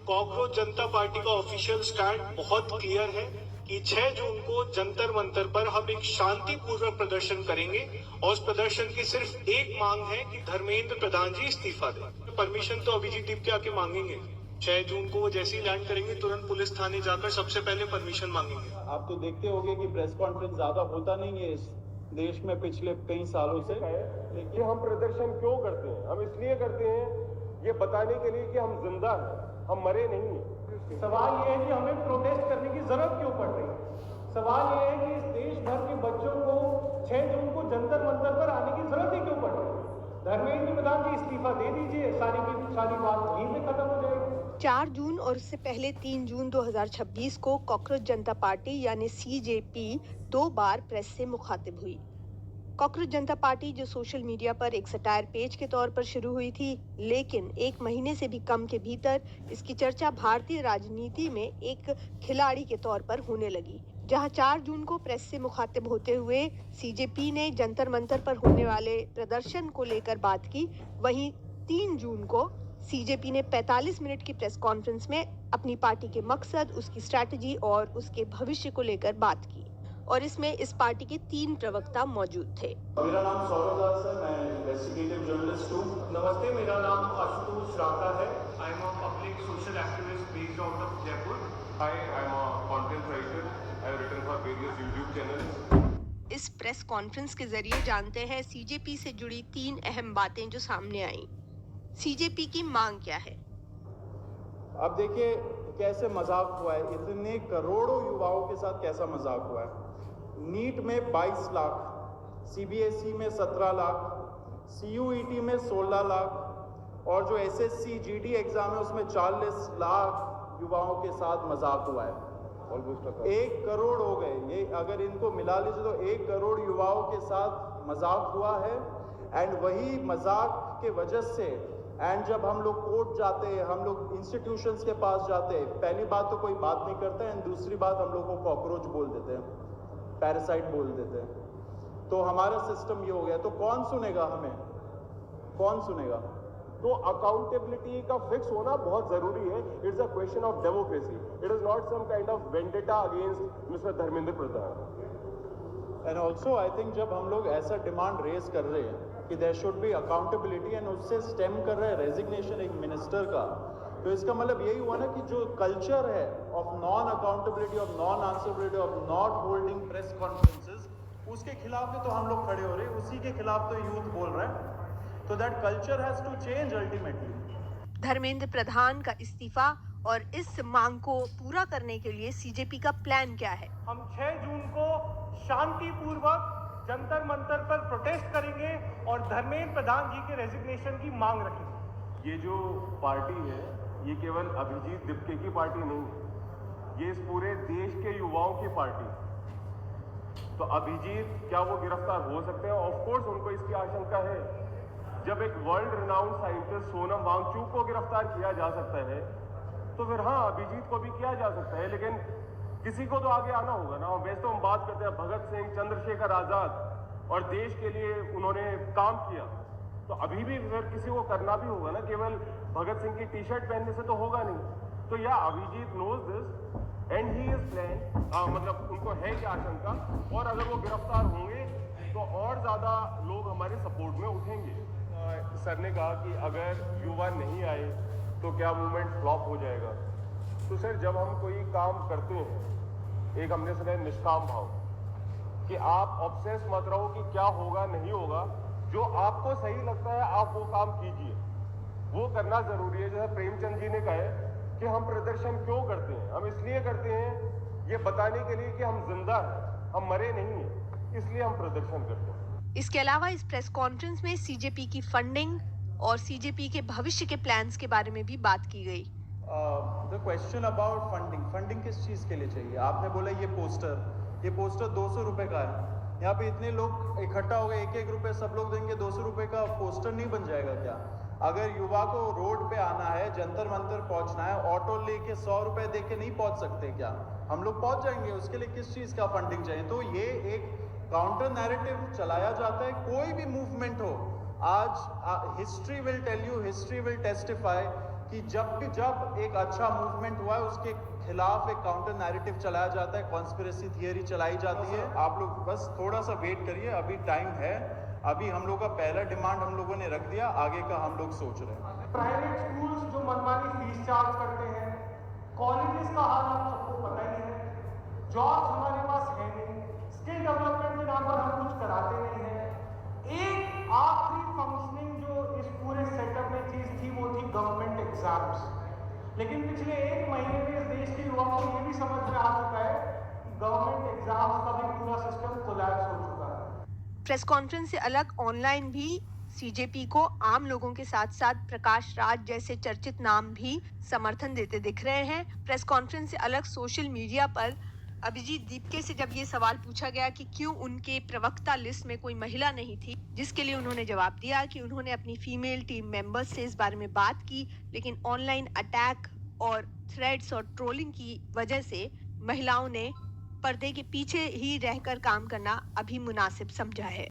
Cockroach जनता party का official stand बहुत clear है कि 6 जून को जंतर मंतर पर हम एक शांतिपूर्वक प्रदर्शन करेंगे और उस प्रदर्शन की सिर्फ एक मांग है कि धर्मेंद्र प्रधान जी इस्तीफा दें। परमिशन तो अभिजीत दीप के आके मांगेंगे। 6 जून को वो जैसे ही लैंड करेंगे तुरंत पुलिस थाने जाकर सबसे पहले परमिशन मांगेंगे। आप तो देखते होंगे कि प्रेस कॉन्फ्रेंस ज्यादा होता नहीं है इस देश में पिछले कई सालों से। ये हम प्रदर्शन क्यों करते हैं? हम इसलिए करते हैं ये बताने के लिए कि हम जिंदा हैं, हम मरे नहीं हैं। सवाल ये है कि हमें प्रोटेस्ट करने की जरूरत क्यों पड़ रही है? सवाल ये है कि इस देश भर के बच्चों को 6 जून को जंतर मंतर पर आने की जरूरत ही क्यों पड़ रही है? धर्मेंद्र प्रधान जी इस्तीफा दे दीजिए, सारी की सारी बात यहीं पे खत्म हो जाएगी। 4 जून और उससे पहले 3 जून 2026 को कॉकरोच जनता पार्टी यानी सीजेपी 2 बार प्रेस से मुखातिब हुई। कॉकरोच जनता पार्टी जो सोशल मीडिया पर एक सटायर पेज के तौर पर शुरू हुई थी, लेकिन 1 महीने से भी कम के भीतर इसकी चर्चा भारतीय राजनीति में एक खिलाड़ी के तौर पर होने लगी। जहां 4 जून को प्रेस से मुखातिब होते हुए सीजेपी ने जंतर मंतर पर होने वाले प्रदर्शन को लेकर बात की, वहीं 3 जून को सीजेपी ने 45 मिनट की प्रेस कॉन्फ्रेंस में अपनी पार्टी के मकसद, उसकी स्ट्रैटेजी और उसके भविष्य को लेकर बात की। और इसमें इस पार्टी के 3 प्रवक्ता मौजूद थे। मेरा नाम सौरभ दास है, मैं इन्वेस्टिगेटिव जर्नलिस्ट हूँ। नमस्ते, मेरा नाम आशुतोष राका है। I am a public social activist based out of Jaipur. Hi, I'm a content writer. I've written for various YouTube channels. इस प्रेस कॉन्फ्रेंस के जरिए जानते हैं सीजेपी से जुड़ी 3 अहम बातें जो सामने आई। सीजेपी की मांग क्या है? अब देखिए कैसे मजाक हुआ है, इतने करोड़ों युवाओं के साथ कैसा मजाक हुआ है। नीट में 22 लाख, सीबीएसई में 17 लाख, सीयूईटी में 16 लाख और जो एसएससी जीडी एग्जाम है उसमें 40 लाख युवाओं के साथ मजाक हुआ है। ऑलमोस्ट 1 करोड़ हो गए, ये अगर इनको मिला लीजिए तो 1 करोड़ युवाओं के साथ मजाक हुआ है। एंड वही मजाक के वजह से जब हम लोग कोर्ट जाते हैं, हम लोग इंस्टीट्यूशंस के पास जाते हैं, पहली बात तो कोई बात नहीं करता है, दूसरी बात हम लोग को कॉकरोच बोल देते हैं, पैरासाइट बोल देते हैं। तो हमारा सिस्टम ये हो गया। तो कौन सुनेगा हमें? कौन सुनेगा? तो अकाउंटेबिलिटी का फिक्स होना बहुत जरूरी है। It's a question of democracy. It is not some kind of vendetta against mister Dharmendra Pradhan. And also I think जब हम लोग ऐसा डिमांड रेज कर रहे हैं कि there should be accountability and उससे स्टेम कर रहे हैं रेजिग्नेशन एक मिनिस्टर का, तो इसका मतलब यही हुआ ना कि जो कल्चर है of non accountability, of non answerability, of not holding press conferences, उसके खिलाफ तो हम लोग खड़े हो रहे हैं, उसी के खिलाफ तो यूथ बोल रहा है। तो that culture has to change ultimately. Dharmendra Pradhan का इस्तीफा और इस मांग को पूरा करने के लिए सीजेपी का प्लान क्या है? हम 6 जून को शांतिपूर्वक जंतर मंतर पर प्रोटेस्ट करेंगे और धर्मेंद्र प्रधान जी के रेजिग्नेशन की मांग रखेंगे। ये जो पार्टी है ये केवल अभिजीत दिप्के की पार्टी नहीं है, ये इस पूरे देश के युवाओं की पार्टी है। तो अभिजीत क्या वो गिरफ्तार हो सकते हैं? ऑफ कोर्स उनको इसकी आशंका है। जब एक world renowned scientist Sonam Wangchuk को गिरफ्तार किया जा सकता है तो फिर हाँ, अभिजीत को भी किया जा सकता है, लेकिन किसी को तो आगे आना होगा ना। वैसे तो हम बात करते हैं भगत सिंह, चंद्रशेखर आजाद और देश के लिए उन्होंने काम किया, तो अभी भी फिर किसी को करना भी होगा ना। केवल भगत सिंह की टी शर्ट पहनने से तो होगा नहीं। तो या Abhijit knows this and he is plan, मतलब उनको है क्या आशंका, और अगर वो गिरफ्तार होंगे तो और ज़्यादा लोग हमारे सपोर्ट में उठेंगे। सर ने कहा कि अगर युवा नहीं आए तो क्या मूवमेंट फ्लॉप हो जाएगा। तो सर जब हम कोई काम करते हैं, एक हमने सुना है निष्काम भाव, कि आप ऑब्सेस मत रहो कि क्या होगा नहीं होगा, जो आपको सही लगता है आप वो काम कीजिए, वो करना जरूरी है। जैसे प्रेमचंद जी ने कहा है कि हम प्रदर्शन क्यों करते हैं, हम इसलिए करते हैं ये बताने के लिए कि हम जिंदा हैं, हम मरे नहीं हैं, इसलिए हम प्रदर्शन करते हैं। इसके अलावा इस प्रेस कॉन्फ्रेंस में सीजेपी की फंडिंग और सीजेपी के भविष्य के प्लान्स के बारे में भी बात की गई। The question about funding, funding किस चीज़ के लिए चाहिए? आपने बोला ये पोस्टर 200 रुपये का है, यहाँ पे इतने लोग इकट्ठा हो गए, 1-1 रुपये सब लोग देंगे, 200 रुपये का पोस्टर नहीं बन जाएगा क्या? अगर युवा को रोड पे आना है, जंतर मंतर पहुंचना है, ऑटो लेके 100 रुपये दे के नहीं पहुंच सकते क्या? हम लोग पहुंच जाएंगे, उसके लिए किस चीज़ का फंडिंग चाहिए? तो ये एक काउंटर नैरेटिव चलाया जाता है। कोई भी मूवमेंट हो, आज history will tell you, history will testify कि जब एक अच्छा मूवमेंट हुआ है उसके खिलाफ एक काउंटर नैरेटिव चलाया जाता है, कॉन्स्पिरेसी थियरी चलाई जाती है। आप लोग बस थोड़ा सा वेट करिए, अभी टाइम है। अभी हम लोग का पहला डिमांड हम लोगों ने रख दिया, आगे का हम लोग सोच रहे हैं। प्राइवेट स्कूल्स जो मनमानी फीस चार्ज करते हैं, कॉलेजेस का हाल आप सबको पता ही है, जॉब्स हमारे पास है नहीं, स्किल डेवलपमेंट के नाम पर हम कुछ कराते नहीं हैं। एक आखिरी फंक्शनिंग जो इस पूरे सेटअप में चीज थी वो थी गवर्नमेंट एग्जाम्स। लेकिन पिछले एक महीने में इस देश के युवाओं को ये भी समझ में आ चुका है कि गवर्नमेंट एग्जाम्स का भी पूरा सिस्टम कोलैप्स हो चुका है। प्रेस कॉन्फ्रेंस से अलग ऑनलाइन भी सीजेपी को आम लोगों के साथ साथ प्रकाश राज जैसे चर्चित नाम भी समर्थन देते दिख रहे हैं। प्रेस कॉन्फ्रेंस से अलग सोशल मीडिया पर अभिजीत दीपके से जब ये सवाल पूछा गया कि क्यों उनके प्रवक्ता लिस्ट में कोई महिला नहीं थी, जिसके लिए उन्होंने जवाब दिया कि उन्होंने अपनी फीमेल टीम मेंबर्स से इस बारे में बात की, लेकिन ऑनलाइन अटैक और थ्रेड्स और ट्रोलिंग की वजह से महिलाओं ने पर्दे के पीछे ही रहकर काम करना अभी मुनासिब समझा है।